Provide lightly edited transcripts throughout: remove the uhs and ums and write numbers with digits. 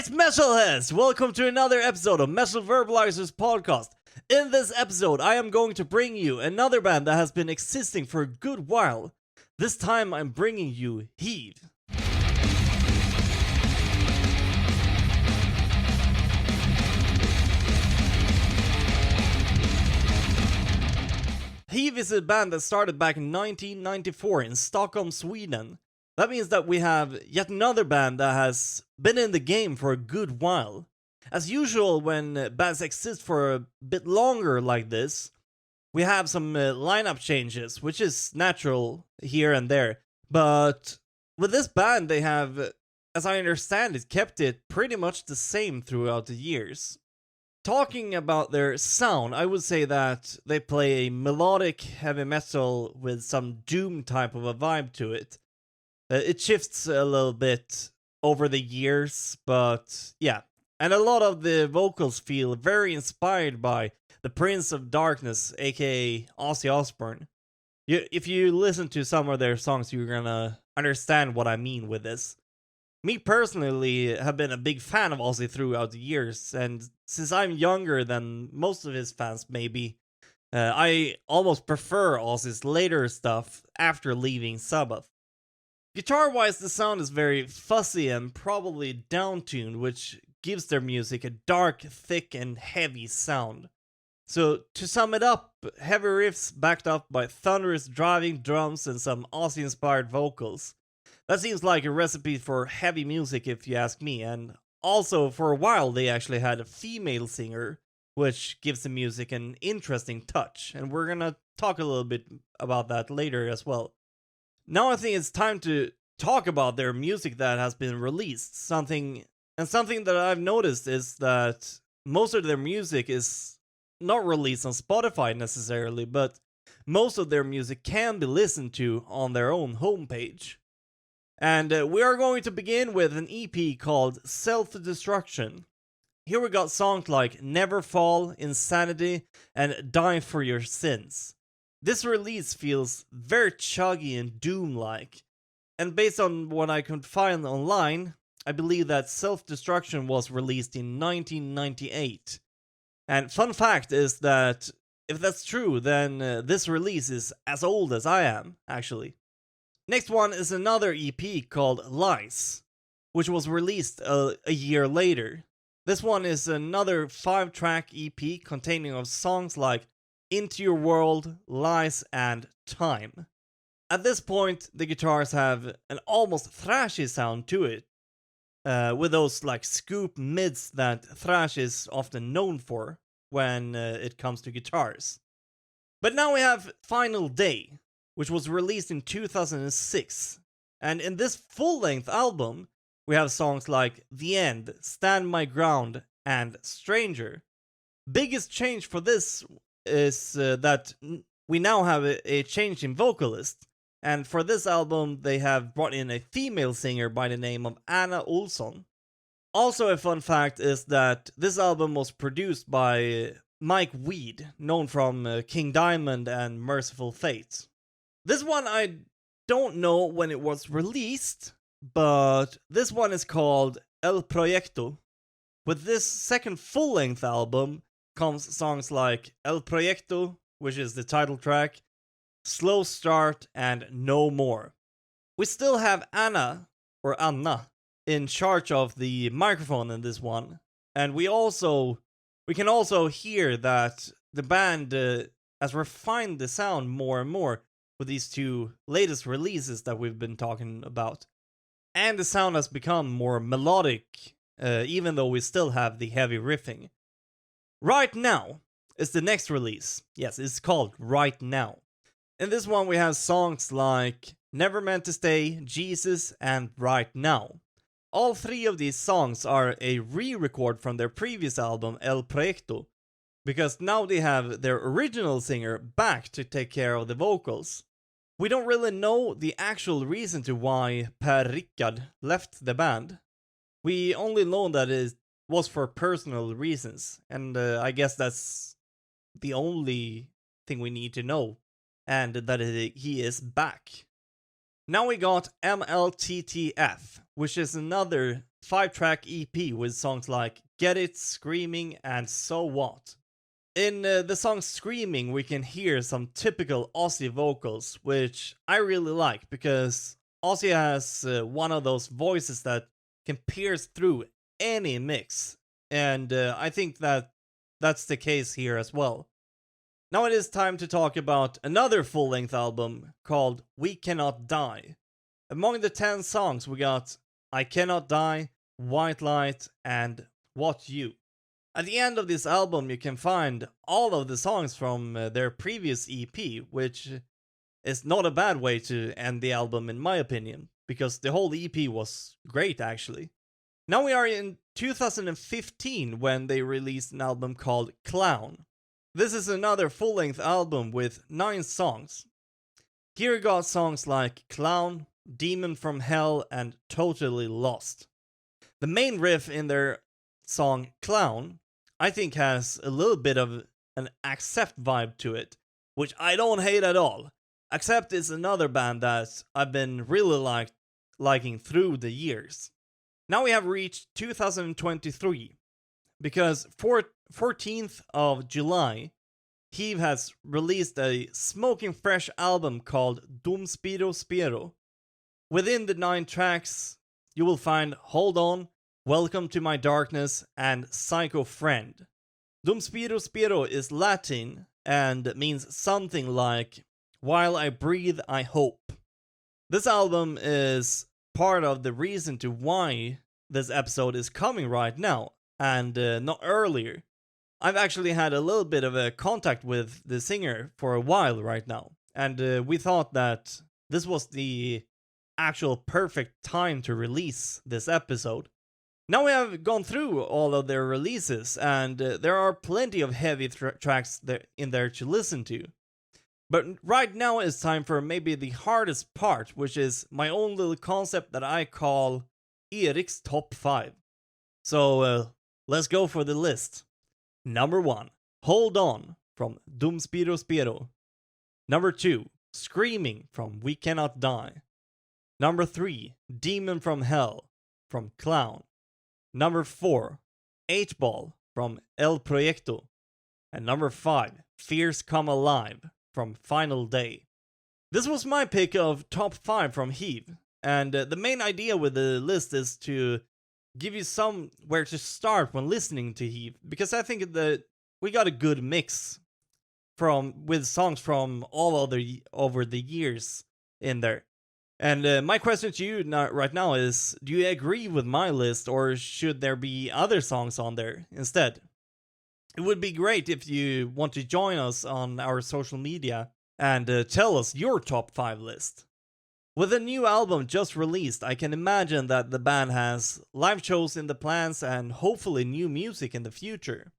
Alright, Metalheads! Welcome to another episode of Metal Verbalizers podcast. In this episode, I am going to bring you another band that has been existing for a good while. This time, I'm bringing you HEAVE. HEAVE is a band that started back in 1994 in Stockholm, Sweden. That means that we have yet another band that has been in the game for a good while. As usual, when bands exist for a bit longer like this, we have some lineup changes, which is natural here and there. But with this band, they have, as I understand it, kept it pretty much the same throughout the years. Talking about their sound, I would say that they play a melodic heavy metal with some doom type of a vibe to it. It shifts a little bit over the years, but yeah. And a lot of the vocals feel very inspired by the Prince of Darkness, aka Ozzy Osbourne. If you listen to some of their songs, you're gonna understand what I mean with this. Me personally have been a big fan of Ozzy throughout the years, and since I'm younger than most of his fans maybe, I almost prefer Ozzy's later stuff after leaving Sabbath. Guitar-wise, the sound is very fuzzy and probably downtuned, which gives their music a dark, thick, and heavy sound. So, to sum it up, heavy riffs backed up by thunderous driving drums and some Ozzy-inspired vocals. That seems like a recipe for heavy music if you ask me, and also for a while they actually had a female singer, which gives the music an interesting touch, and we're gonna talk a little bit about that later as well. Now I think it's time to talk about their music that has been released. Something that I've noticed is that most of their music is not released on Spotify necessarily, but most of their music can be listened to on their own homepage. And we are going to begin with an EP called Self-Destruction. Here we got songs like Never Fall, Insanity, and Die for Your Sins. This release feels very chuggy and doom-like, and based on what I could find online, I believe that Self-Destruction was released in 1998. And fun fact is that if that's true, then this release is as old as I am, actually. Next one is another EP called Lies, which was released a year later. This one is another 5-track EP containing of songs like Into Your World, Lies, and Time. At this point, the guitars have an almost thrashy sound to it, with those like scoop mids that thrash is often known for when it comes to guitars. But now we have Final Day, which was released in 2006, and in this full-length album, we have songs like The End, Stand My Ground, and Stranger. Biggest change for this is that we now have a change in vocalist, and for this album they have brought in a female singer by the name of Anna Olsson. Also a fun fact is that this album was produced by Mike Weed, known from King Diamond and Merciful Fate. This one I don't know when it was released, but this one is called El Proyecto. With this second full-length album comes songs like El Proyecto, which is the title track, Slow Start, and No More. We still have Anna in charge of the microphone in this one, and we can also hear that the band has refined the sound more and more with these two latest releases that we've been talking about. And the sound has become more melodic, even though we still have the heavy riffing. Right Now is the next release. Yes, it's called Right Now. In this one we have songs like Never Meant to Stay, Jesus, and Right Now. All three of these songs are a re-record from their previous album El Proyecto, because now they have their original singer back to take care of the vocals. We don't really know the actual reason to why Per-Rickard left the band. We only know that it was for personal reasons, and I guess that's the only thing we need to know, and that he is back. Now we got MLTTF, which is another 5-track EP with songs like Get It, Screaming, and So What. In the song Screaming, we can hear some typical Ozzy vocals, which I really like because Ozzy has one of those voices that can pierce through any mix, and I think that that's the case here as well. Now it is time to talk about another full-length album called We Cannot Die. Among the 10 songs we got I Cannot Die, White Light, and What You. At the end of this album you can find all of the songs from their previous EP, which is not a bad way to end the album in my opinion, because the whole EP was great actually. Now we are in 2015 when they released an album called Clown. This is another full-length album with 9 songs. Here you got songs like Clown, Demon from Hell, and Totally Lost. The main riff in their song Clown, I think, has a little bit of an Accept vibe to it, which I don't hate at all. Accept is another band that I've been really liking through the years. Now we have reached 2023, because 14th of July, HEAVE has released a smoking fresh album called Dum Spiro Spiro. Within the 9 tracks, you will find Hold On, Welcome to My Darkness, and Psycho Friend. Dum Spiro Spiro is Latin and means something like While I Breathe, I Hope. This album is part of the reason to why this episode is coming right now, and not earlier. I've actually had a little bit of a contact with the singer for a while right now, and we thought that this was the actual perfect time to release this episode. Now we have gone through all of their releases, and there are plenty of heavy tracks in there to listen to. But right now it's time for maybe the hardest part, which is my own little concept that I call Erik's Top 5. So let's go for the list. Number 1, Hold On from Dum Spiro Spiro. Number 2, Screaming from We Cannot Die. Number 3, Demon from Hell from Clown. Number 4, 8-Ball from El Proyecto. And number 5, Fears Come Alive from Final Day. This was my pick of top 5 from HEAVE, and the main idea with the list is to give you somewhere to start when listening to HEAVE, because I think that we got a good mix with songs from all over the years in there. And my question to you right now is, do you agree with my list, or should there be other songs on there instead? It would be great if you want to join us on our social media and tell us your top 5 list. With a new album just released, I can imagine that the band has live shows in the plans and hopefully new music in the future.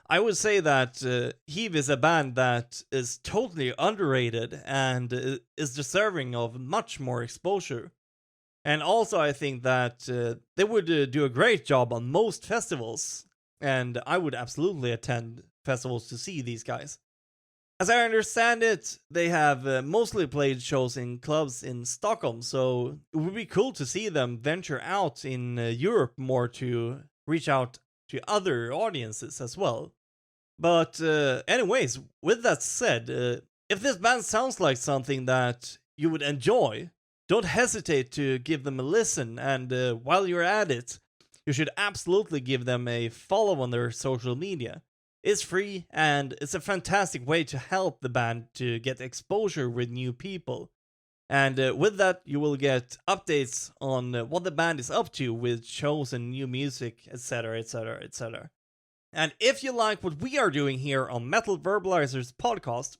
I would say that HEAVE is a band that is totally underrated and is deserving of much more exposure. And also I think that they would do a great job on most festivals, and I would absolutely attend festivals to see these guys. As I understand it, they have mostly played shows in clubs in Stockholm, so it would be cool to see them venture out in Europe more to reach out to other audiences as well. But anyways, with that said, if this band sounds like something that you would enjoy, don't hesitate to give them a listen, and while you're at it, you should absolutely give them a follow on their social media. It's free, and it's a fantastic way to help the band to get exposure with new people. And with that, you will get updates on what the band is up to with shows and new music, etc, etc, etc. And if you like what we are doing here on Metal Verbalizers podcast,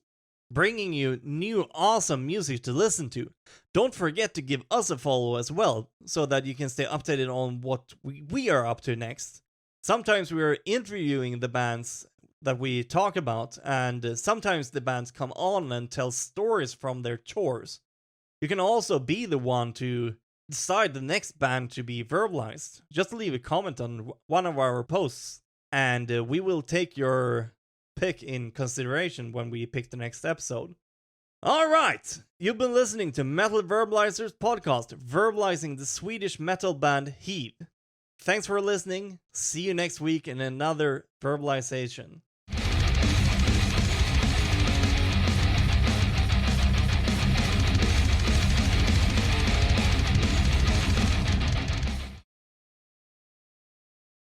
bringing you new awesome music to listen to, don't forget to give us a follow as well, so that you can stay updated on what we are up to next. Sometimes we are interviewing the bands that we talk about, and sometimes the bands come on and tell stories from their tours. You can also be the one to decide the next band to be verbalized. Just leave a comment on one of our posts, and we will take your pick in consideration when we pick the next episode. Alright, you've been listening to Metal Verbalizers podcast, verbalizing the Swedish metal band HEAVE. Thanks for listening, see you next week in another verbalization.